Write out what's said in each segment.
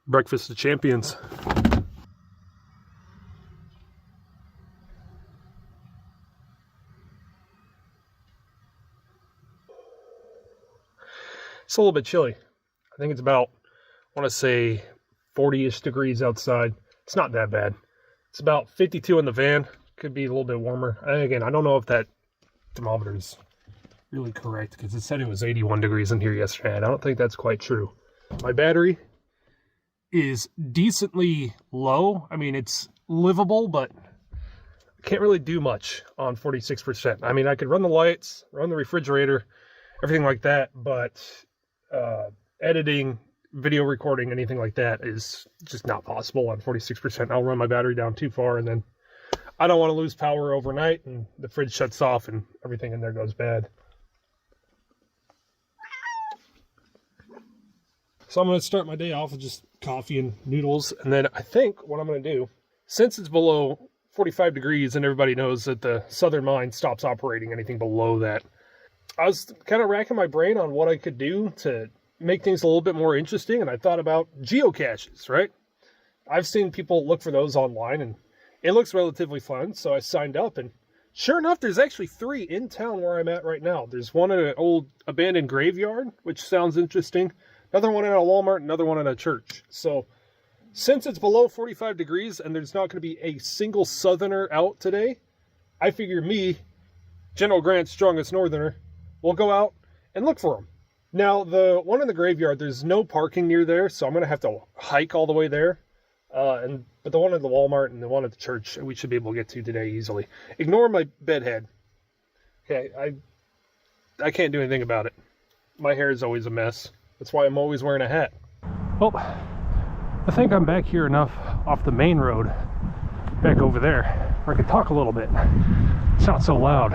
Breakfast of champions. It's a little bit chilly. I think it's about, I want to say 40-ish degrees outside. It's not that bad. It's about 52 in the van. Could be a little bit warmer. And again, I don't know if that thermometer is really correct because it said it was 81 degrees in here yesterday. I don't think that's quite true. My battery is decently low. I mean, it's livable, but I can't really do much on 46%. I mean, I could run the lights, run the refrigerator, everything like that, but editing, video recording, anything like that is just not possible on 46%. I'll run my battery down too far, and then I don't want to lose power overnight, and the fridge shuts off, and everything in there goes bad. So I'm going to start my day off with just coffee and noodles, and then I think what I'm going to do, since it's below 45 degrees and everybody knows that the southern mine stops operating anything below that, I was kind of racking my brain on what I could do to make things a little bit more interesting, and I thought about geocaches, right? I've seen people look for those online, and it looks relatively fun, so I signed up, and sure enough, there's actually 3 in town where I'm at right now. There's one at an old abandoned graveyard, which sounds interesting. Another one at a Walmart, another one at a church. So, since it's below 45 degrees and there's not going to be a single southerner out today, I figure me, General Grant's strongest northerner, will go out and look for them. Now, the one in the graveyard, there's no parking near there, so I'm going to have to hike all the way there. But the one at the Walmart and the one at the church, we should be able to get to today easily. Ignore my bedhead. Okay, I can't do anything about it. My hair is always a mess. That's why I'm always wearing a hat. Well, I think I'm back here enough off the main road, back over there, where I can talk a little bit. It's not so loud.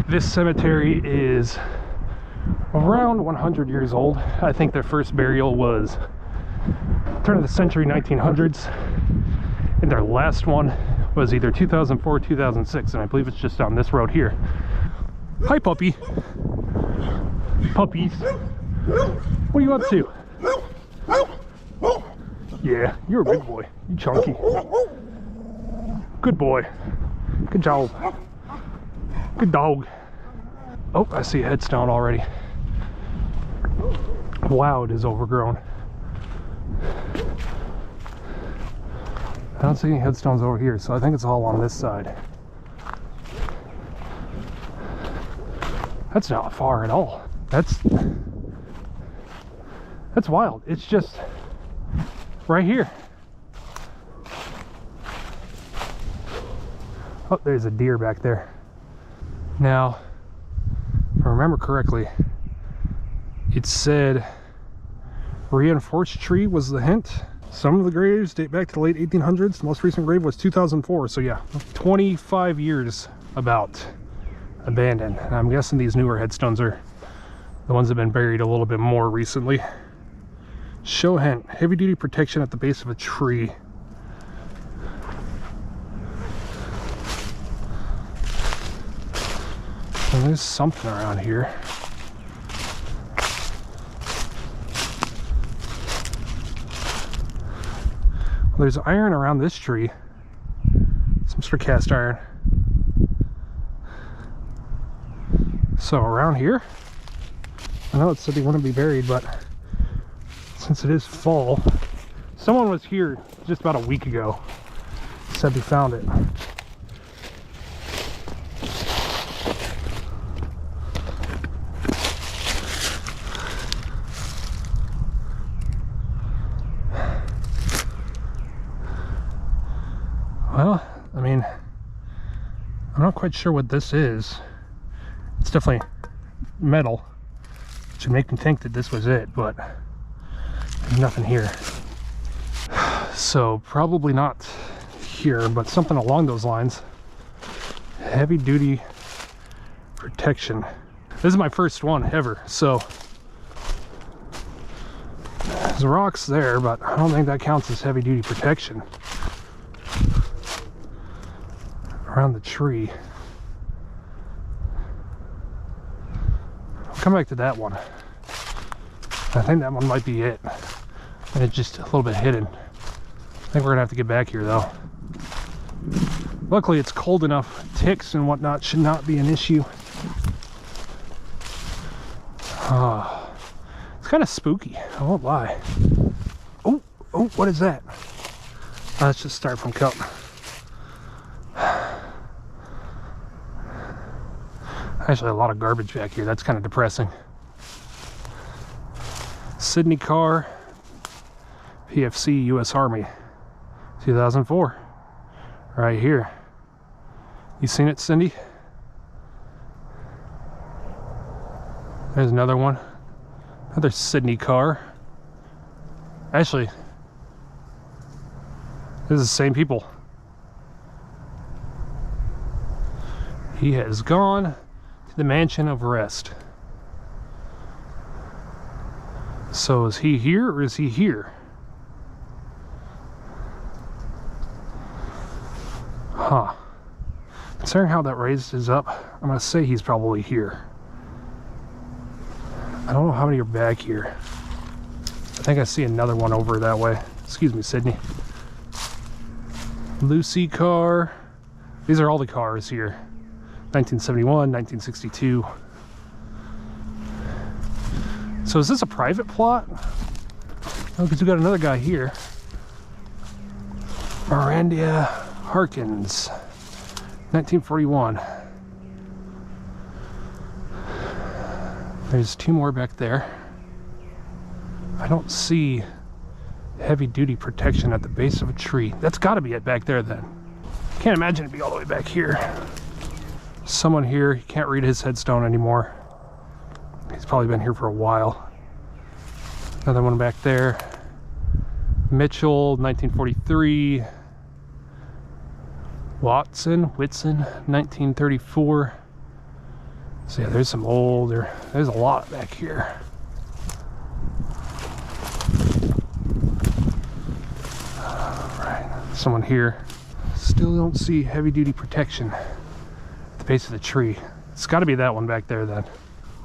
This cemetery is around 100 years old. I think their first burial was turn of the century 1900s, and their last one was either 2004 or 2006, and I believe it's just on this road here. Hi, puppy. Puppies. What are you up to? Yeah, you're a big boy. You chunky. Good boy. Good job. Good dog. Oh, I see a headstone already. Wow, it is overgrown. I don't see any headstones over here, so I think it's all on this side. That's not far at all. That's wild. It's just right here. Oh, there's a deer back there. Now, if I remember correctly, it said reinforced tree was the hint. Some of the graves date back to the late 1800s. The most recent grave was 2004. So yeah, 25 years about abandoned. And I'm guessing these newer headstones are the ones that have been buried a little bit more recently. Show hint, heavy duty protection at the base of a tree. And there's something around here. Well, there's iron around this tree. Some sort of cast iron. So around here, I know it said they wouldn't be buried, but since it is fall, someone was here just about a week ago, said they found it. Well, I mean, I'm not quite sure what this is. It's definitely metal, which would make me think that this was it, but there's nothing here. So probably not here, but something along those lines. Heavy duty protection. This is my first one ever, so there's rocks there, but I don't think that counts as heavy duty protection. Around the tree. Come back to that one. I think that one might be it. And it's just a little bit hidden. I think we're gonna have to get back here though. Luckily it's cold enough. Ticks and whatnot should not be an issue. It's kind of spooky, I won't lie. Oh, what is that? Let's just start from cup. Actually, a lot of garbage back here. That's kind of depressing. Sydney car, PFC, U.S. Army, 2004. Right here. You seen it, Cindy? There's another one. Another Sydney car. Actually, this is the same people. He has gone to the mansion of rest. So is he here or is he here? Huh. Considering how that raises up, I'm gonna say he's probably here. I don't know how many are back here. I think I see another one over that way. Excuse me, Sydney. Lucy car. These are all the cars here. 1971, 1962. So is this a private plot? Oh, because we got another guy here. Miranda Harkins, 1941. There's two more back there. I don't see heavy duty protection at the base of a tree. That's got to be it back there then. Can't imagine it'd be all the way back here. Someone here, you can't read his headstone anymore. He's probably been here for a while. Another one back there. Mitchell, 1943. Whitson, 1934. So yeah, there's some older, there's a lot back here. Alright, someone here. Still don't see heavy duty protection at the base of the tree. It's got to be that one back there then.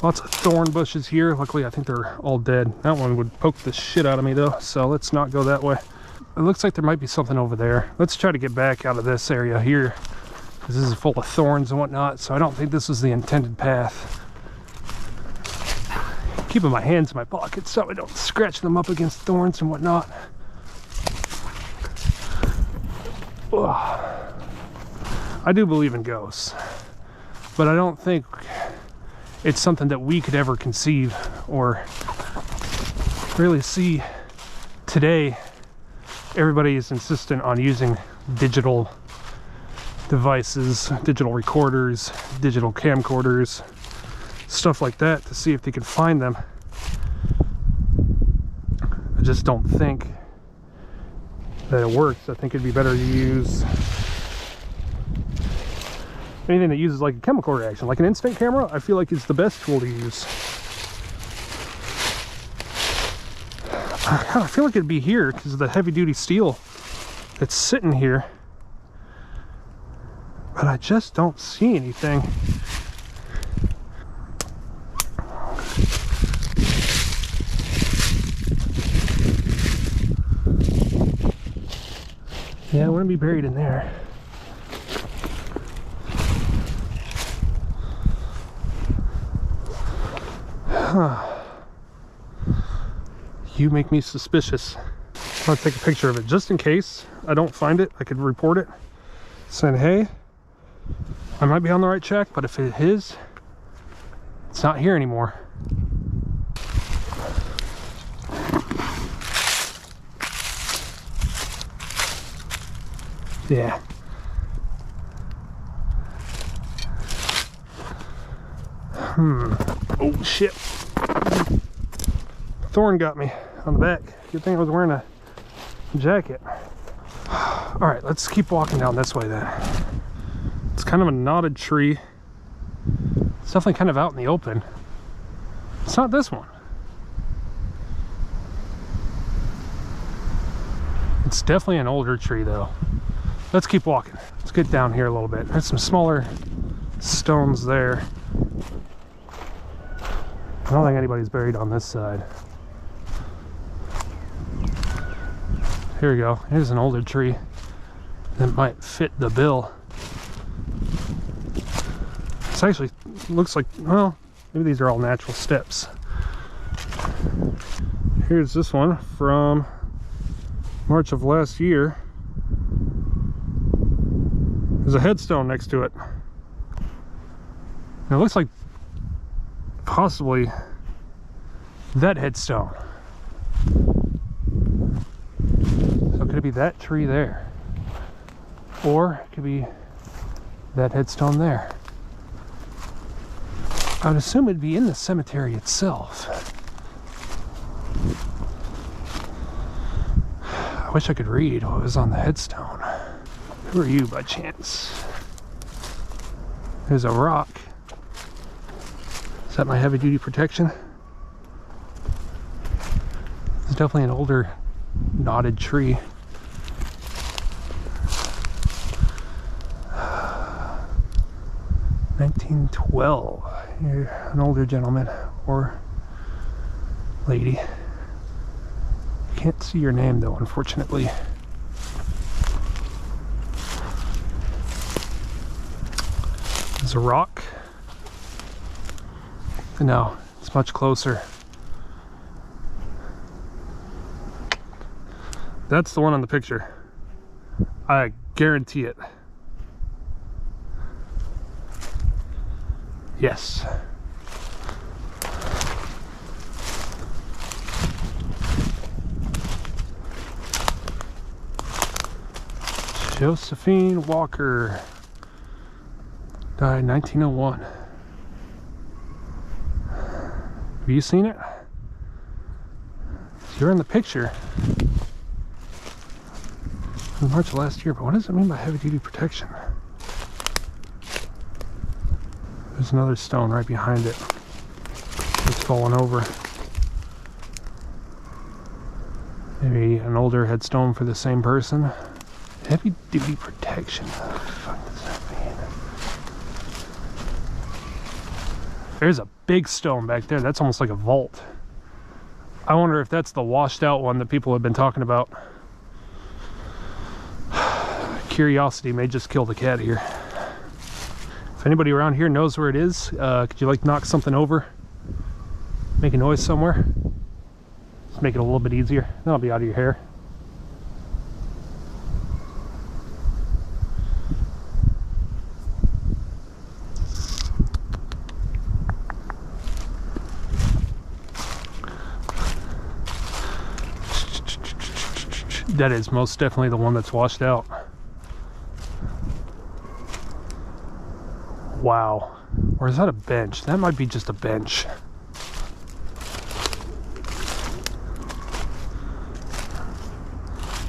Lots of thorn bushes here. Luckily I think they're all dead. That one would poke the shit out of me though, so let's not go that way. It looks like there might be something over there. Let's try to get back out of this area here, because this is full of thorns and whatnot, so I don't think this was the intended path. Keeping my hands in my pockets so I don't scratch them up against thorns and whatnot. Ugh. I do believe in ghosts, but I don't think it's something that we could ever conceive or really see today. Everybody is insistent on using digital devices, digital recorders, digital camcorders, stuff like that to see if they can find them. I just don't think that it works. I think it'd be better to use anything that uses like a chemical reaction, like an instant camera. I feel like it's the best tool to use. God, I feel like it'd be here because of the heavy duty steel that's sitting here, but I just don't see anything. Yeah, I wouldn't be buried in there. Huh. You make me suspicious. I'm gonna take a picture of it just in case I don't find it. I could report it, saying, hey, I might be on the right track, but if it is, it's not here anymore. Yeah. Oh shit. Thorn got me on the back. Good thing I was wearing a jacket. All right, let's keep walking down this way then. It's kind of a knotted tree. It's definitely kind of out in the open. It's not this one. It's definitely an older tree though. Let's keep walking. Let's get down here a little bit. There's some smaller stones there. I don't think anybody's buried on this side. Here we go. Here's an older tree that might fit the bill. This actually looks like, well, maybe these are all natural steps. Here's this one from March of last year. There's a headstone next to it. And it looks like possibly that headstone. So could it be that tree there? Or it could be that headstone there. I would assume it'd be in the cemetery itself. I wish I could read what was on the headstone. Who are you by chance? There's a rock. Is that my heavy duty protection? It's definitely an older knotted tree. $1912. You're an older gentleman or lady. Can't see your name though, unfortunately. There's a rock. No, it's much closer. That's the one on the picture. I guarantee it. Yes. Josephine Walker died 1901. Have you seen it? You're in the picture. In March of last year, but what does it mean by heavy duty protection? There's another stone right behind it. It's fallen over. Maybe an older headstone for the same person. Heavy duty protection. What the fuck does that mean? There's a big stone back there. That's almost like a vault. I wonder if that's the washed out one that people have been talking about. Curiosity may just kill the cat here. If anybody around here knows where it is, could you like knock something over? Make a noise somewhere? Just make it a little bit easier. That'll be out of your hair. That is most definitely the one that's washed out. Wow. Or is that a bench? That might be just a bench.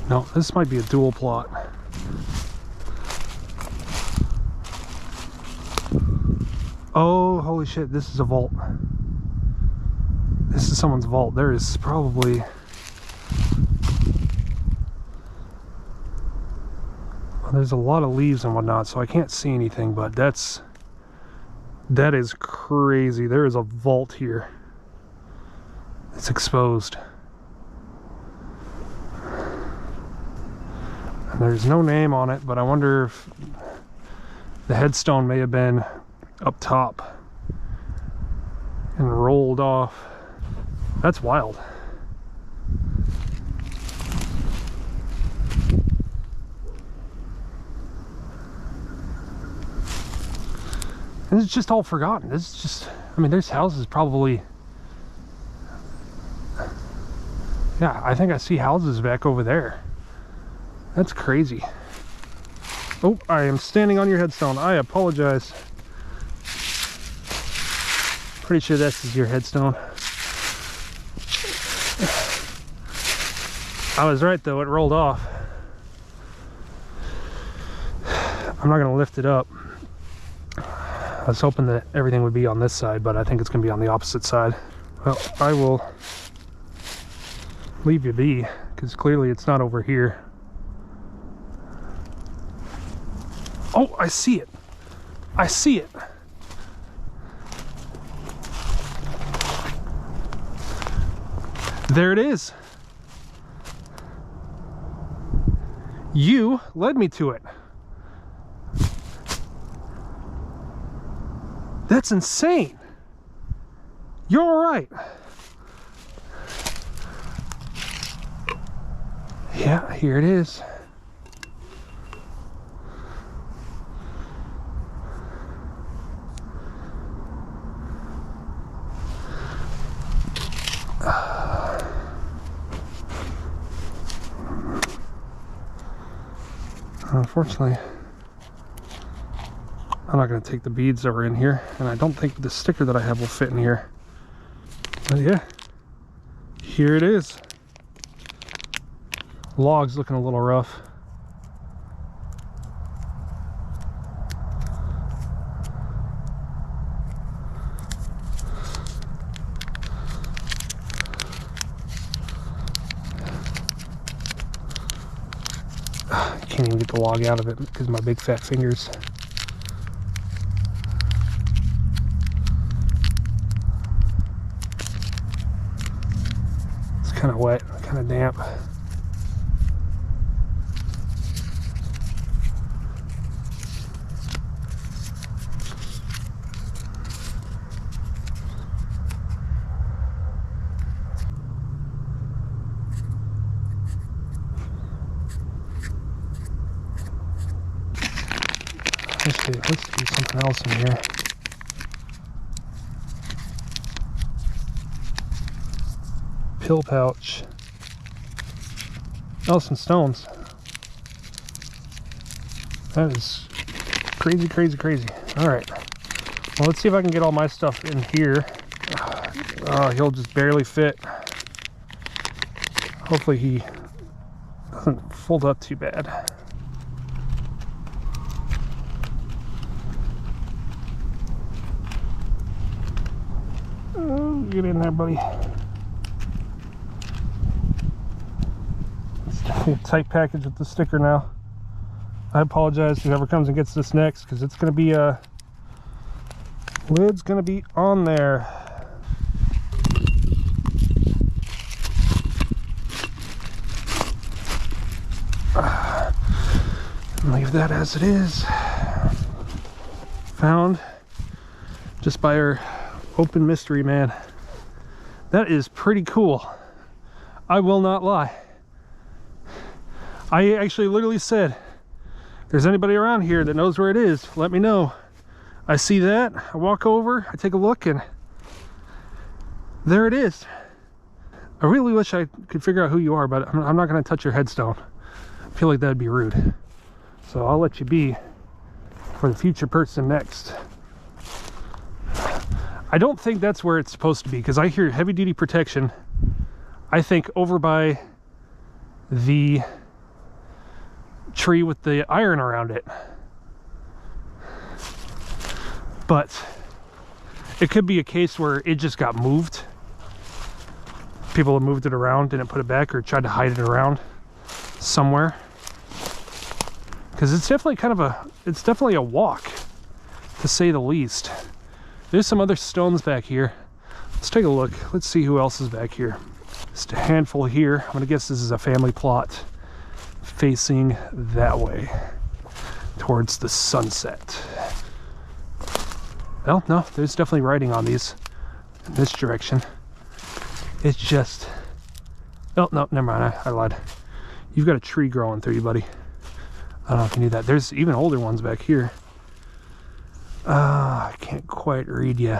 No, this might be a dual plot. Oh, holy shit, this is a vault. This is someone's vault. There is probably... There's a lot of leaves and whatnot, so I can't see anything, but that is crazy. There is a vault here. It's exposed. And there's no name on it, but I wonder if the headstone may have been up top and rolled off. That's wild. And it's just all forgotten. This is just, I mean, there's houses probably, yeah, I think I see houses back over there. That's crazy. Oh, I am standing on your headstone. I apologize. Pretty sure this is your headstone. I was right though, it rolled off. I'm not gonna lift it up. I was hoping that everything would be on this side, but I think it's going to be on the opposite side. Well, I will leave you be, because clearly it's not over here. Oh, I see it. I see it. There it is. You led me to it. That's insane. You're all right. Yeah, here it is. Unfortunately, I'm not going to take the beads that were in here, and I don't think the sticker that I have will fit in here. But yeah, here it is. Log's looking a little rough. I can't even get the log out of it because of my big fat fingers. It's kind of wet, kind of damp. Let's do something else in here. Pill pouch. Oh, some stones. That is crazy, crazy, crazy. All right. Well, let's see if I can get all my stuff in here. He'll just barely fit. Hopefully he doesn't fold up too bad. Get in there, buddy. It's definitely a tight package with the sticker now. I apologize to whoever comes and gets this next, because it's going to be lid's going to be on there. Leave that as it is. Found just by our open mystery man. That is pretty cool. I will not lie. I actually literally said, if there's anybody around here that knows where it is, let me know. I see that, I walk over, I take a look, and there it is. I really wish I could figure out who you are, but I'm not going to touch your headstone. I feel like that'd be rude. So I'll let you be for the future person next. I don't think that's where it's supposed to be, because I hear heavy duty protection. I think over by the tree with the iron around it. But it could be a case where it just got moved. People have moved it around, didn't put it back, or tried to hide it around somewhere. Because it's definitely it's definitely a walk, to say the least. There's some other stones back here. Let's take a look. Let's see who else is back here. Just a handful here. I'm gonna guess this is a family plot facing that way towards the sunset. Well, no, there's definitely writing on these in this direction. It's just, oh, no, never mind, I lied. You've got a tree growing through you, buddy. I don't know if you knew that. There's even older ones back here. I can't quite read you.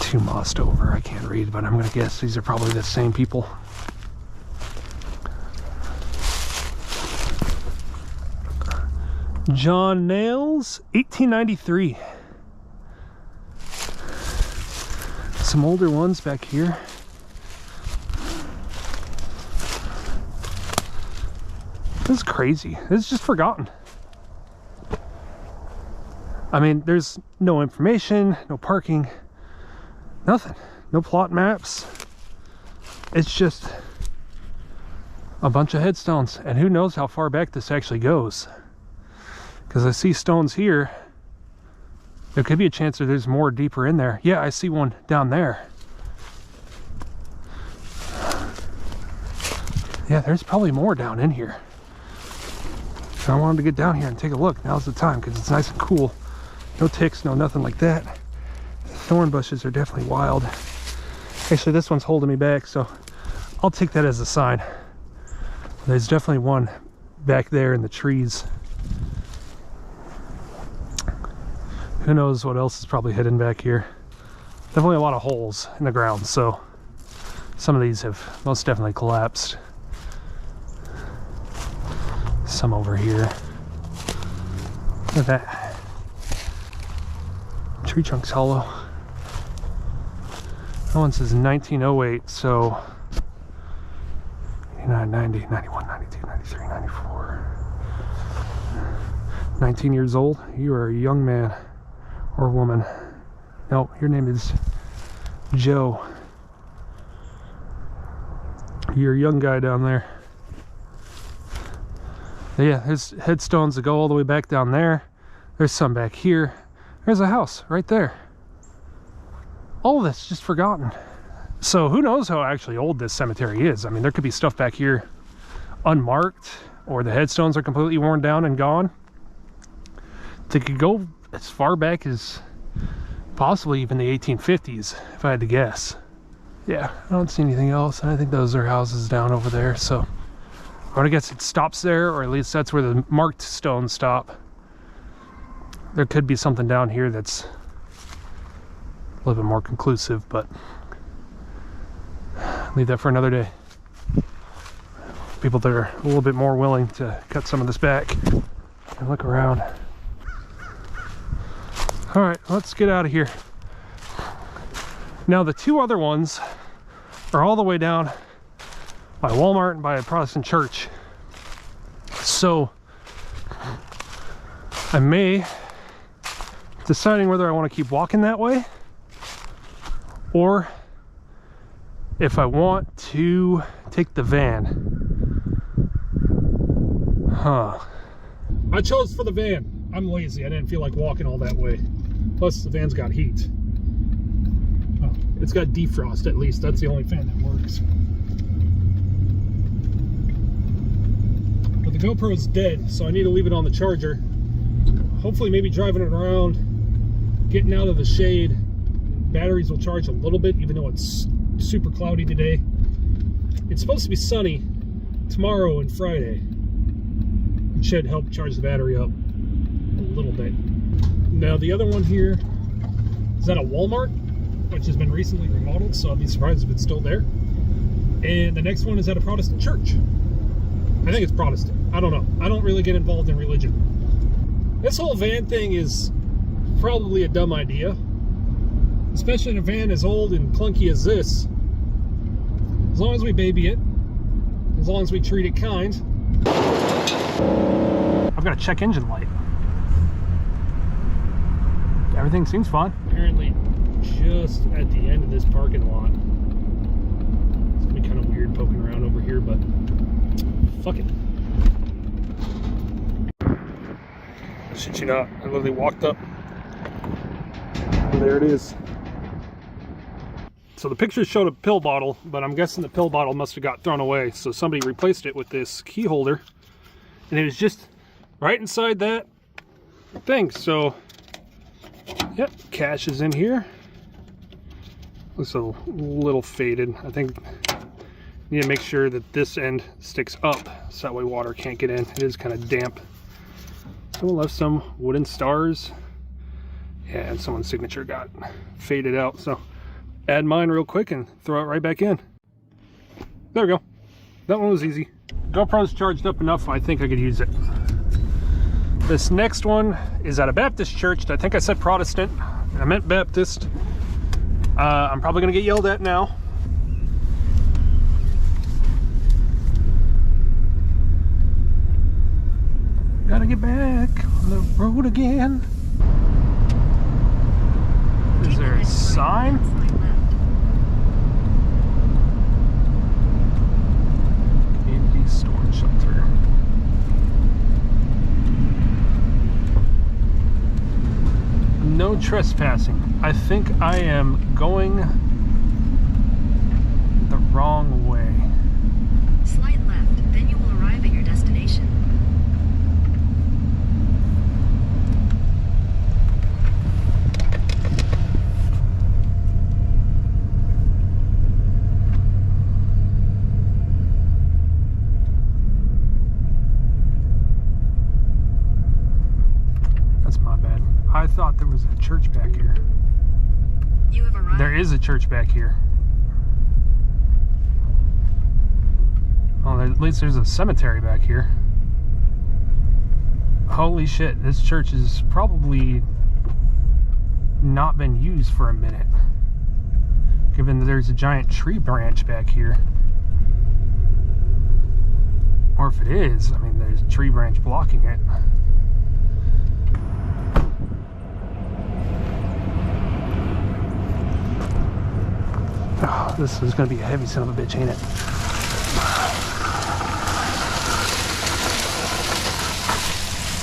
Too mossed over, I can't read, but I'm gonna guess these are probably the same people. John Nails, 1893. Some older ones back here. This is crazy. This is just forgotten. I mean, there's no information, no parking, nothing. No plot maps. It's just a bunch of headstones. And who knows how far back this actually goes. Because I see stones here. There could be a chance that there's more deeper in there. Yeah, I see one down there. Yeah, there's probably more down in here. So I wanted to get down here and take a look. Now's the time because it's nice and cool. No ticks, no nothing like that. The thorn bushes are definitely wild. Actually, this one's holding me back, so I'll take that as a sign. There's definitely one back there in the trees. Who knows what else is probably hidden back here. Definitely a lot of holes in the ground, so some of these have most definitely collapsed. Some over here. Look at that. Tree trunk's hollow. That one says 1908, so 89, 90, 91, 92, 93, 94. 19 years old. You are a young man or woman. No, your name is Joe. You're a young guy down there. But yeah, there's headstones that go all the way back down there. There's some back here. There's a house right there. All of this just forgotten. So who knows how actually old this cemetery is. I mean, there could be stuff back here unmarked, or the headstones are completely worn down and gone. They could go as far back as possibly even the 1850s, if I had to guess. Yeah, I don't see anything else, and I think those are houses down over there, so I'm gonna guess it stops there, or at least that's where the marked stones stop. There could be something down here that's a little bit more conclusive, but leave that for another day. People that are a little bit more willing to cut some of this back and look around. All right, let's get out of here. Now the two other ones are all the way down by Walmart and by a Protestant church. So I may, deciding whether I want to keep walking that way or if I want to take the van. I chose for the van. I'm lazy. I didn't feel like walking all that way. Plus the van's got heat. Well, it's got defrost at least. That's the only fan that works. But the GoPro's dead, so I need to leave it on the charger. Hopefully maybe driving it around, getting out of the shade, batteries will charge a little bit, even though it's super cloudy today. It's supposed to be sunny tomorrow and Friday. It should help charge the battery up a little bit. Now the other one here is at a Walmart, which has been recently remodeled, so I'll be surprised if it's still there. And the next one is at a Protestant church. I think it's Protestant. I don't know. I don't really get involved in religion. This whole van thing is probably a dumb idea, especially in a van as old and clunky as this. As long as we baby it, as long as we treat it kind. I've got a check engine light. Everything seems fine. Apparently just at the end of this parking lot. It's gonna be kind of weird poking around over here, but fuck it. Shit you not, I literally walked up and there it is. So the pictures showed a pill bottle, but I'm guessing the pill bottle must have got thrown away, so somebody replaced it with this key holder, and it was just right inside that thing. So yep, cache is in here. Looks a little faded. I think you need to make sure that this end sticks up so that way water can't get in. It is kind of damp. Someone left some wooden stars. Yeah, and someone's signature got faded out, so add mine real quick and throw it right back in. There we go. That one was easy. GoPro's charged up enough, I think I could use it. This next one is at a Baptist church. I think I said Protestant. I meant Baptist. I'm probably gonna get yelled at now. Gotta get back on the road again. Is there a sign? Community storage shelter. No trespassing. I think I am going the wrong way. Slight left. That's my bad. I thought there was a church back here. You have arrived. There is a church back here. Well, at least there's a cemetery back here. Holy shit, this church has probably not been used for a minute, given that there's a giant tree branch back here. Or if it is, I mean, there's a tree branch blocking it. Oh, this is going to be a heavy son of a bitch, ain't it?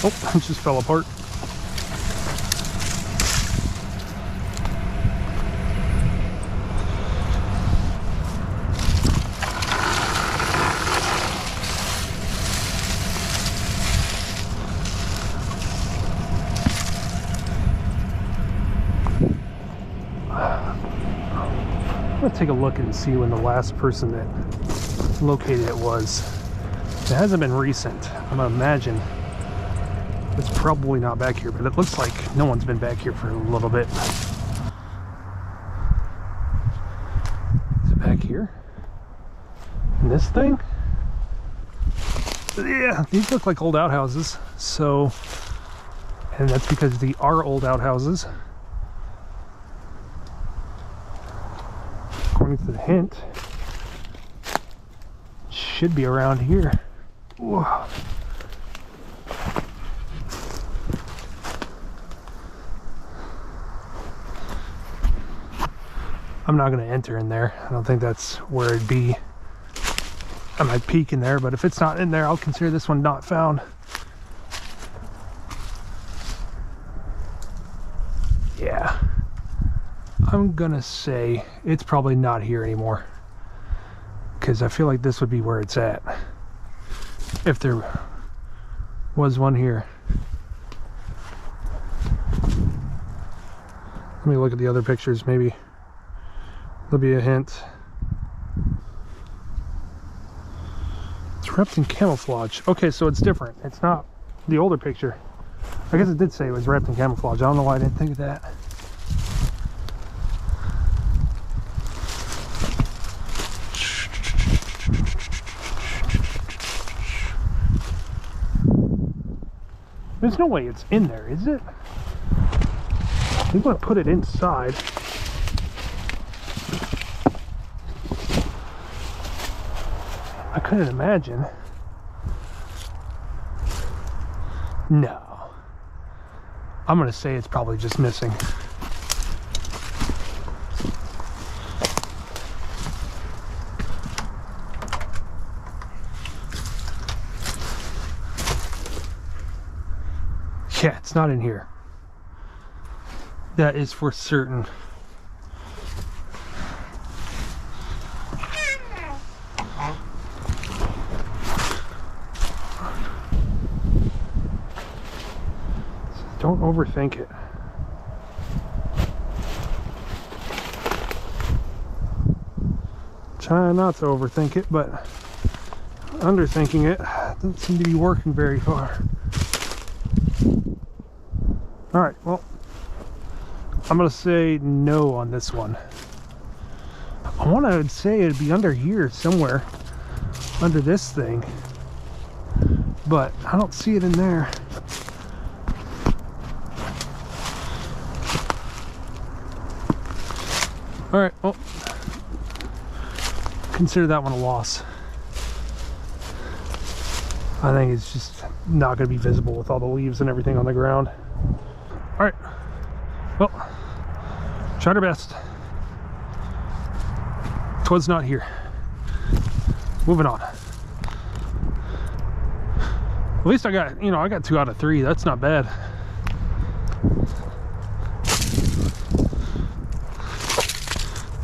Oh, it just fell apart. I'm going to take a look and see when the last person that located it was. It hasn't been recent. I'm going to imagine it's probably not back here, but it looks like no one's been back here for a little bit. Is it back here? And this thing? Yeah, these look like old outhouses. So, and that's because they are old outhouses. According to the hint, it should be around here. Whoa. I'm not going to enter in there. I don't think that's where it'd be. I might peek in there, but if it's not in there, I'll consider this one not found. Yeah. I'm going to say it's probably not here anymore, because I feel like this would be where it's at if there was one here. Let me look at the other pictures. Maybe there'll be a hint. It's wrapped in camouflage. Okay, so it's different. It's not the older picture. I guess it did say it was wrapped in camouflage. I don't know why I didn't think of that. There's no way it's in there, is it? They're going to put it inside. I couldn't imagine. No. I'm going to say it's probably just missing. Yeah, it's not in here. That is for certain. Don't overthink it. Try not to overthink it, but underthinking it doesn't seem to be working very far. Alright, well, I'm going to say no on this one. I want to say it'd be under here somewhere, under this thing, but I don't see it in there. Alright, well, consider that one a loss. I think it's just not going to be visible with all the leaves and everything on the ground. Alright, well, tried our best. 'Twas not here. Moving on. At least I got, I got 2 out of 3. That's not bad.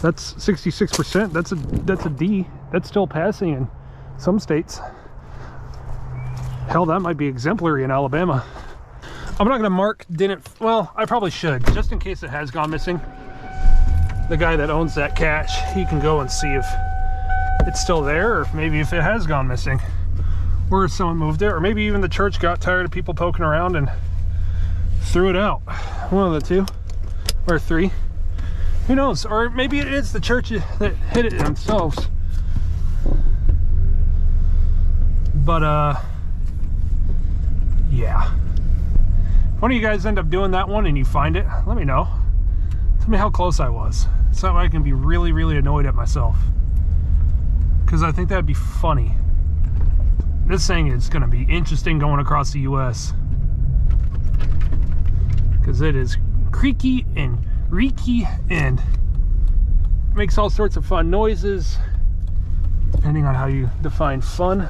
That's 66%. That's a D. That's still passing in some states. Hell, that might be exemplary in Alabama. I'm not going to mark didn't, well, I probably should, just in case it has gone missing. The guy that owns that cache, he can go and see if it's still there, or maybe if it has gone missing, or if someone moved it, or maybe even the church got tired of people poking around and threw it out. One of the two or three. Who knows? Or maybe it is the church that hit it themselves. But yeah. If one of you guys end up doing that one and you find it, let me know. Tell me how close I was. So I can be really, really annoyed at myself. Because I think that'd be funny. This thing is going to be interesting going across the US. Because it is creaky and reeky and makes all sorts of fun noises. Depending on how you define fun.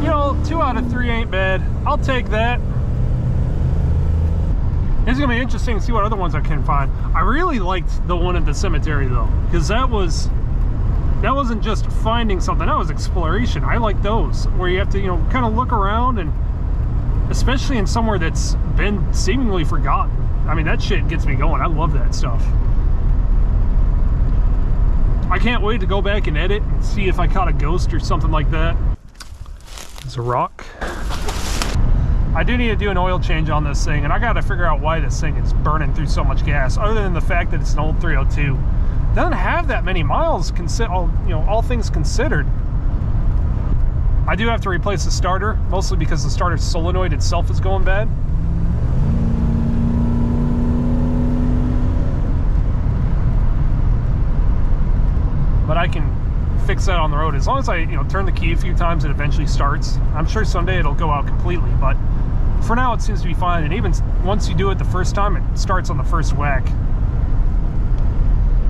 You know, 2 out of 3 ain't bad. I'll take that. It's gonna be interesting to see what other ones I can find. I really liked the one at the cemetery though, because that wasn't just finding something, that was exploration. I like those where you have to, you know, kind of look around, and especially in somewhere that's been seemingly forgotten. I mean, that shit gets me going. I love that stuff. I can't wait to go back and edit and see if I caught a ghost or something like that. There's a rock. I do need to do an oil change on this thing, and I gotta figure out why this thing is burning through so much gas, other than the fact that it's an old 302. It doesn't have that many miles, all things considered. I do have to replace the starter, mostly because the starter solenoid itself is going bad. But I can fix that on the road as long as I, turn the key a few times. It eventually starts. I'm sure someday it'll go out completely, but for now it seems to be fine. And even once you do it the first time, it starts on the first whack.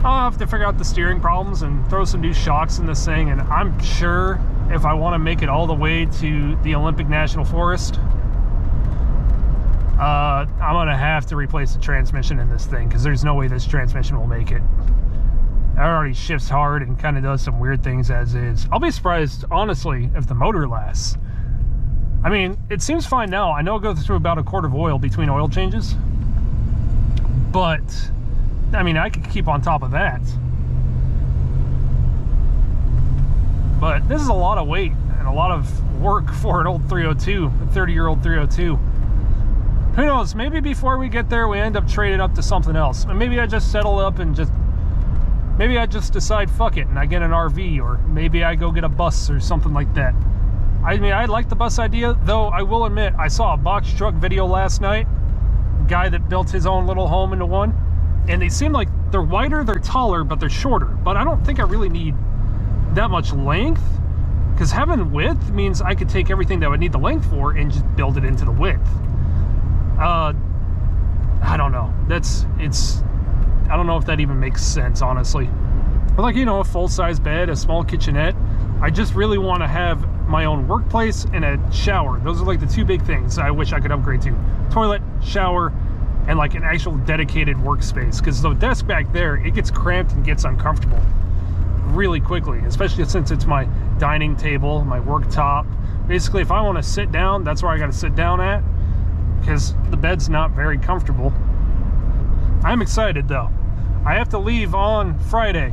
I'll have to figure out the steering problems and throw some new shocks in this thing. And I'm sure if I want to make it all the way to the Olympic National Forest, I'm gonna have to replace the transmission in this thing, because there's no way this transmission will make it. It already shifts hard and kind of does some weird things as is. I'll be surprised, honestly, if the motor lasts. I mean, it seems fine now. I know it goes through about a quart of oil between oil changes. But, I mean, I could keep on top of that. But this is a lot of weight and a lot of work for an old 302, a 30-year-old 302. Who knows? Maybe before we get there, we end up trading up to something else. And maybe I just settle up and maybe I just decide, fuck it, and I get an RV, or maybe I go get a bus or something like that. I mean, I like the bus idea, though I will admit, I saw a box truck video last night, a guy that built his own little home into one, and they seem like they're wider, they're taller, but they're shorter. But I don't think I really need that much length, because having width means I could take everything that I would need the length for and just build it into the width. I don't know. I don't know if that even makes sense, honestly. But like, a full-size bed, a small kitchenette. I just really want to have my own workplace and a shower. Those are like the 2 big things I wish I could upgrade to. Toilet, shower, and like an actual dedicated workspace. Because the desk back there, it gets cramped and gets uncomfortable really quickly, especially since it's my dining table, my worktop. Basically, if I want to sit down, that's where I got to sit down at, because the bed's not very comfortable. I'm excited though. I have to leave on Friday.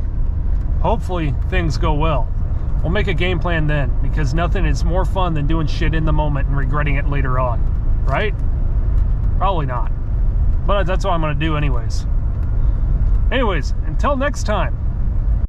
Hopefully things go well. We'll make a game plan then, because nothing is more fun than doing shit in the moment and regretting it later on, right? Probably not. But that's what I'm gonna do anyways. Anyways, until next time.